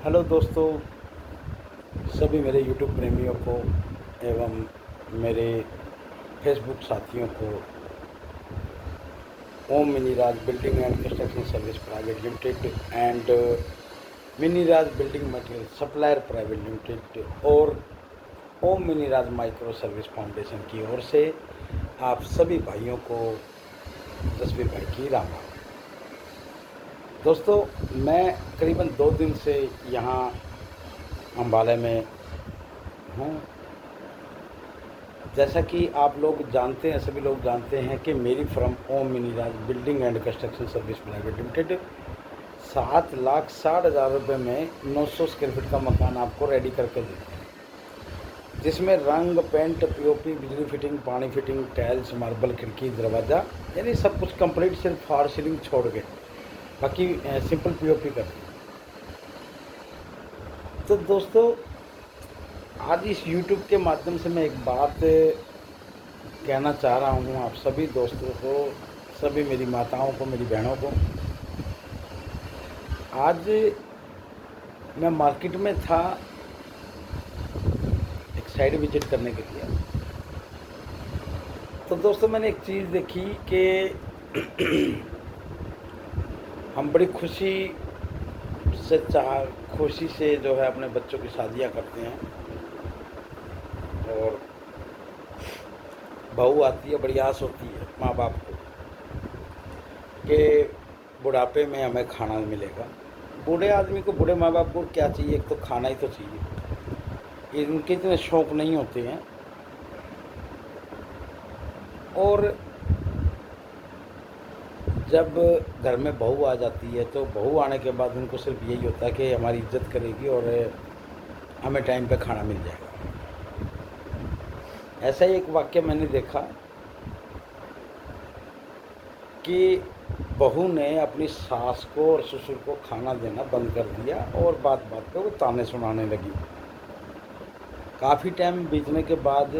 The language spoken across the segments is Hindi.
हेलो दोस्तों, सभी मेरे यूट्यूब प्रेमियों को एवं मेरे फेसबुक साथियों को Om Miniraj building and construction service private limited and Miniraj building material supplier private limited और Om Miniraj micro service foundation की ओर से आप सभी भाइयों को तस्वीर भाई की राम राम। दोस्तों, मैं करीबन 2 दिन से यहाँ अम्बाला में हूँ। जैसा कि आप लोग जानते हैं, सभी लोग जानते हैं कि मेरी firm Om Miniraj building and construction service private limited 7,60,000 रुपये में 900 स्क्वायर फीट का मकान आपको रेडी करके देते हैं, जिसमें रंग, पेंट, पीओपी, बिजली फिटिंग, पानी फिटिंग, टाइल्स, मार्बल, खिड़की, दरवाज़ा, यानी सब कुछ कंप्लीट, सिर्फ फॉर सीलिंग छोड़ के बाकी सिंपल पीओपी करते हैं। तो दोस्तों, आज इस YouTube के माध्यम से मैं एक बात कहना चाह रहा हूँ आप सभी दोस्तों को, सभी मेरी माताओं को, मेरी बहनों को। आज मैं मार्केट में था एक साइड विजिट करने के लिए। तो दोस्तों, मैंने एक चीज़ देखी कि हम बड़ी खुशी से जो है अपने बच्चों की शादियाँ करते हैं और बहू आती है, बड़ी आस होती है माँ बाप को कि बुढ़ापे में हमें खाना मिलेगा। बूढ़े आदमी को, बूढ़े माँ बाप को क्या चाहिए? एक तो खाना ही तो चाहिए। इनके इतने शौक़ नहीं होते हैं। और जब घर में बहू आ जाती है तो बहू आने के बाद उनको सिर्फ यही होता है कि हमारी इज्जत करेगी और हमें टाइम पे खाना मिल जाएगा। ऐसा ही एक वाक्य मैंने देखा कि बहू ने अपनी सास को और ससुर को खाना देना बंद कर दिया और बात बात पे वो ताने सुनाने लगी। काफ़ी टाइम बीतने के बाद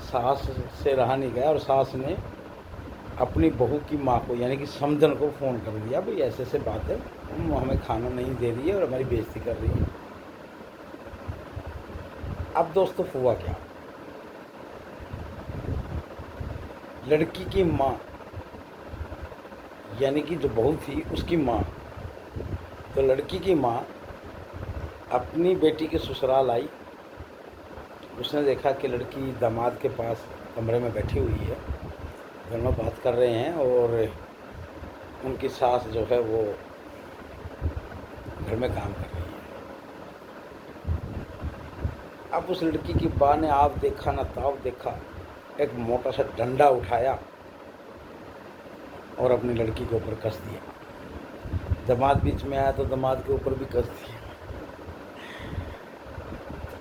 सास से रहा नहीं गया और सास ने अपनी बहू की माँ को, यानी कि समधन को फ़ोन कर दिया, भाई ऐसे ऐसे बात है, हमें खाना नहीं दे रही है और हमारी बेइज्जती कर रही है। अब दोस्तों, हुआ क्या? लड़की की माँ, यानी कि जो बहू थी उसकी माँ, तो लड़की की माँ अपनी बेटी के ससुराल आई। उसने देखा कि लड़की दामाद के पास कमरे में बैठी हुई है, दोनों बात कर रहे हैं और उनकी सास जो है वो घर में काम कर रही है। अब उस लड़की की माँ ने आप देखा ना ताव देखा, एक मोटा सा डंडा उठाया और अपनी लड़की के ऊपर कस दिया। दामाद बीच में आया तो दामाद के ऊपर भी कस दिया।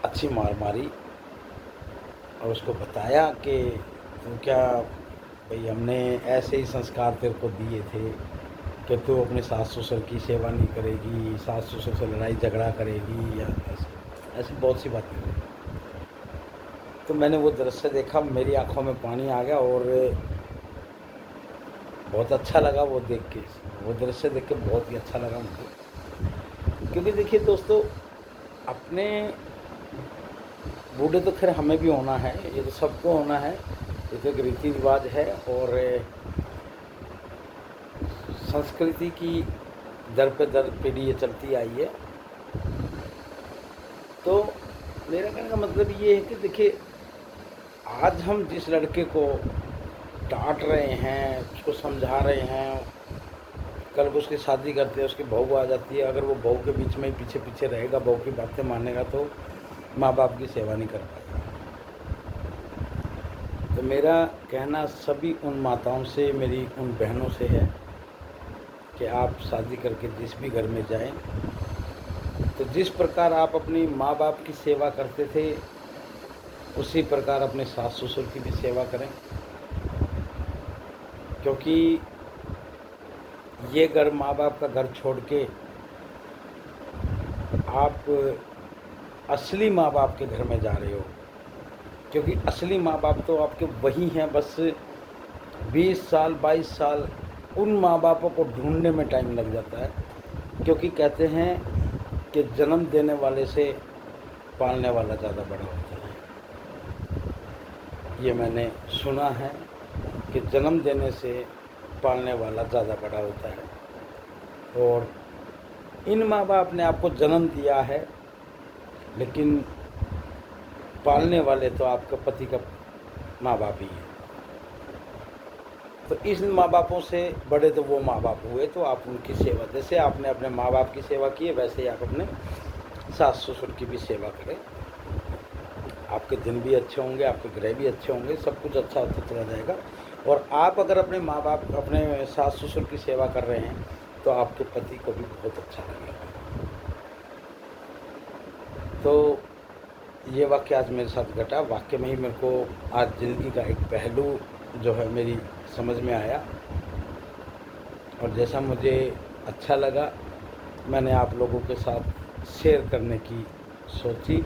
अच्छी मार मारी और उसको बताया कि तू क्या, भाई हमने ऐसे ही संस्कार तेरे को दिए थे कि तू अपने सास ससुर की सेवा नहीं करेगी, सास ससुर से लड़ाई झगड़ा करेगी, या ऐसी बहुत सी बातें हुई। तो मैंने वो दृश्य देखा, मेरी आंखों में पानी आ गया और बहुत अच्छा लगा वो देख के, वो दृश्य देख के बहुत ही अच्छा लगा मुझे। क्योंकि देखिए दोस्तों, अपने बूढ़े तो खैर हमें भी होना है, ये तो सबको होना है, ये तो एक रीति रिवाज है और संस्कृति की दर पे दर पीढ़ी ये चलती आई है। तो मेरा कहने का मतलब ये है कि देखिए, आज हम जिस लड़के को डांट रहे हैं, उसको समझा रहे हैं, कल को उसकी शादी करते हैं, उसकी बहू आ जाती है, अगर वो बहू के बीच में ही पीछे पीछे रहेगा, बहू की बातें मानेगा, तो माँ बाप की सेवा नहीं कर पाएगा। तो मेरा कहना सभी उन माताओं से, मेरी उन बहनों से है कि आप शादी करके जिस भी घर में जाएं, तो जिस प्रकार आप अपनी माँ बाप की सेवा करते थे, उसी प्रकार अपने सास ससुर की भी सेवा करें। क्योंकि ये घर, माँ बाप का घर छोड़ के आप असली माँ बाप के घर में जा रहे हो। क्योंकि असली माँ बाप तो आपके वही हैं, बस 20 साल 22 साल उन माँ बापों को ढूंढने में टाइम लग जाता है। क्योंकि कहते हैं कि जन्म देने वाले से पालने वाला ज़्यादा बड़ा होता है। ये मैंने सुना है कि जन्म देने से पालने वाला ज़्यादा बड़ा होता है। और इन माँ बाप ने आपको जन्म दिया है, लेकिन पालने वाले तो आपके पति का माँ बाप ही है। तो इस माँ बापों से बड़े तो वो माँ बाप हुए, तो आप उनकी सेवा, जैसे आपने अपने माँ बाप की सेवा की है वैसे ही आप अपने सास ससुर की भी सेवा करें। आपके दिन भी अच्छे होंगे, आपके ग्रह भी अच्छे होंगे, सब कुछ अच्छा होता चला जाएगा। और आप अगर अपने माँ बाप, अपने सास ससुर की सेवा कर रहे हैं तो आपके पति को भी बहुत अच्छा लगेगा। तो ये वाक़या आज मेरे साथ घटा। वाक़ई में ही मेरे को आज ज़िंदगी का एक पहलू जो है मेरी समझ में आया, और जैसा मुझे अच्छा लगा मैंने आप लोगों के साथ शेयर करने की सोची।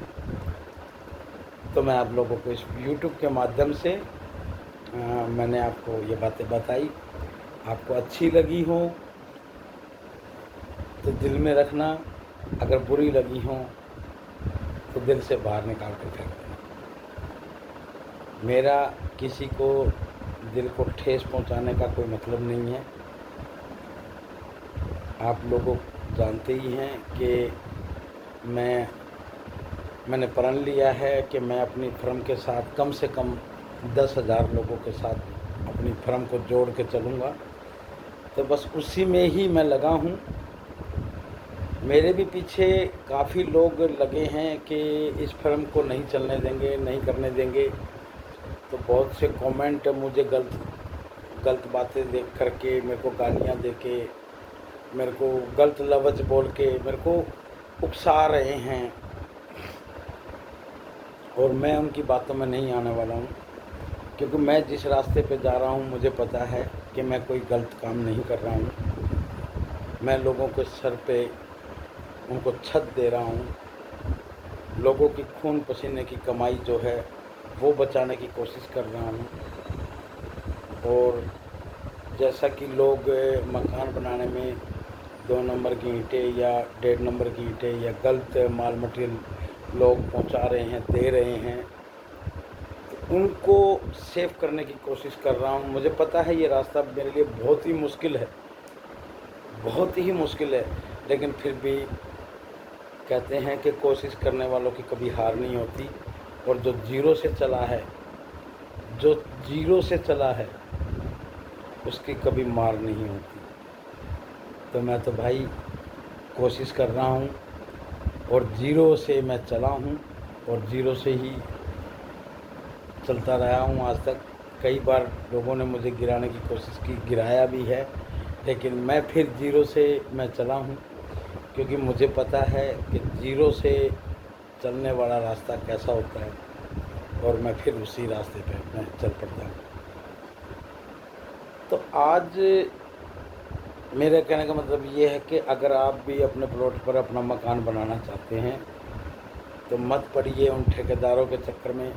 तो मैं आप लोगों को इस YouTube के माध्यम से मैंने आपको ये बातें बताई। आपको अच्छी लगी हो तो दिल में रखना, अगर बुरी लगी हो तो दिल से बाहर निकाल कर फेंक देना। मेरा किसी को दिल को ठेस पहुंचाने का कोई मतलब नहीं है। आप लोग जानते ही हैं कि मैंने प्रण लिया है कि मैं अपनी फर्म के साथ कम से कम 10,000 लोगों के साथ अपनी फर्म को जोड़ के चलूँगा। तो बस उसी में ही मैं लगा हूँ। मेरे भी पीछे काफ़ी लोग लगे हैं कि इस फर्म को नहीं चलने देंगे, नहीं करने देंगे। तो बहुत से कमेंट मुझे गलत बातें देख करके, मेरे को गालियाँ दे के, मेरे को गलत लफ्ज़ बोल के मेरे को उकसा रहे हैं, और मैं उनकी बातों में नहीं आने वाला हूँ। क्योंकि मैं जिस रास्ते पे जा रहा हूँ मुझे पता है कि मैं कोई गलत काम नहीं कर रहा हूँ। मैं लोगों के सर पे उनको छत दे रहा हूँ। लोगों की खून पसीने की कमाई जो है वो बचाने की कोशिश कर रहा हूँ। और जैसा कि लोग मकान बनाने में 2 नंबर की ईंटें या 1.5 नंबर की ईंटें या गलत माल मटेरियल लोग पहुंचा रहे हैं, दे रहे हैं, तो उनको सेव करने की कोशिश कर रहा हूं। मुझे पता है ये रास्ता मेरे लिए बहुत ही मुश्किल है, बहुत ही मुश्किल है, लेकिन फिर भी कहते हैं कि कोशिश करने वालों की कभी हार नहीं होती। और जो जीरो से चला है उसकी कभी मार नहीं होती। तो मैं तो भाई कोशिश कर रहा हूँ, और जीरो से मैं चला हूँ, और जीरो से ही चलता रहा हूँ आज तक। कई बार लोगों ने मुझे गिराने की कोशिश की, गिराया भी है, लेकिन मैं फिर जीरो से मैं चला हूँ। क्योंकि मुझे पता है कि जीरो से चलने वाला रास्ता कैसा होता है, और मैं फिर उसी रास्ते पे मैं चल पड़ता हूँ। तो आज मेरे कहने का मतलब ये है कि अगर आप भी अपने प्लॉट पर अपना मकान बनाना चाहते हैं तो मत पड़िए उन ठेकेदारों के चक्कर में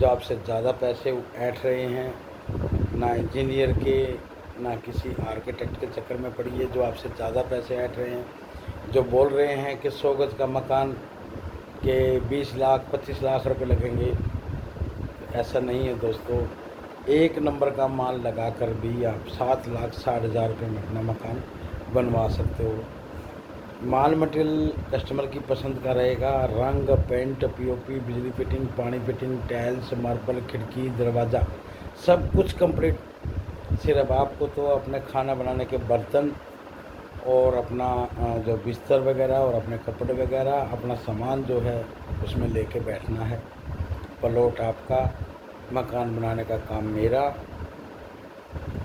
जो आपसे ज़्यादा पैसे ऐंठ रहे हैं। ना इंजीनियर के, ना किसी आर्किटेक्ट के चक्कर में पड़िए जो आपसे ज़्यादा पैसे ऐंठ रहे हैं, जो बोल रहे हैं कि 100 गज का मकान के 20 लाख 25 लाख रुपए लगेंगे। ऐसा नहीं है दोस्तों। एक नंबर का माल लगाकर भी आप 7,60,000 रुपये में अपना मकान बनवा सकते हो। माल मटेरियल कस्टमर की पसंद का रहेगा। रंग, पेंट, पीओपी, बिजली फिटिंग, पानी फिटिंग, टाइल्स, मार्बल, खिड़की, दरवाज़ा, सब कुछ कंप्लीट। सिर्फ आपको तो अपने खाना बनाने के बर्तन और अपना जो बिस्तर वगैरह और अपने कपड़े वगैरह, अपना सामान जो है उसमें लेके बैठना है। प्लॉट आपका, मकान बनाने का काम मेरा।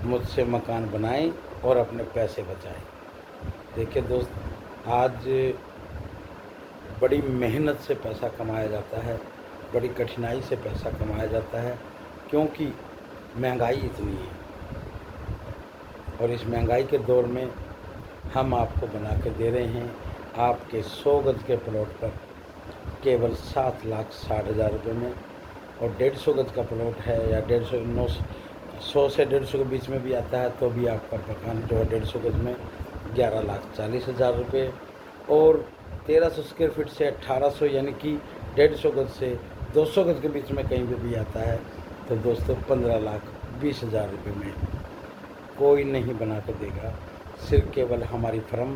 मुझसे मकान बनाएं और अपने पैसे बचाएं। देखिए दोस्त, आज बड़ी मेहनत से पैसा कमाया जाता है, बड़ी कठिनाई से पैसा कमाया जाता है, क्योंकि महंगाई इतनी है। और इस महंगाई के दौर में हम आपको बना के दे रहे हैं आपके 100 गज के प्लॉट पर केवल 7,60,000 रुपये में। और 150 गज का प्लॉट है या 100 से 150 के बीच में भी आता है तो भी आपका मकान जो है 150 गज में 11,40,000 रुपये। और 1300 स्क्वायर फीट से 1800 यानी कि 150 गज से 200 गज के बीच में कहीं पे भी आता है तो दोस्तों 15,20,000 रुपये में कोई नहीं बना कर देगा। सिर्फ केवल हमारी firm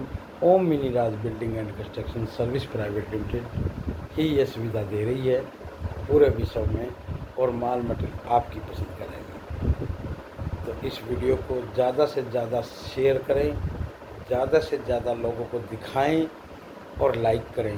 Om Miniraj building and construction service private limited ही ये सुविधा दे रही है पूरे विश्व में, और माल मटेरियल आपकी पसंद करेगा। तो इस वीडियो को ज़्यादा से ज़्यादा शेयर करें, ज़्यादा से ज़्यादा लोगों को दिखाएं और लाइक करें।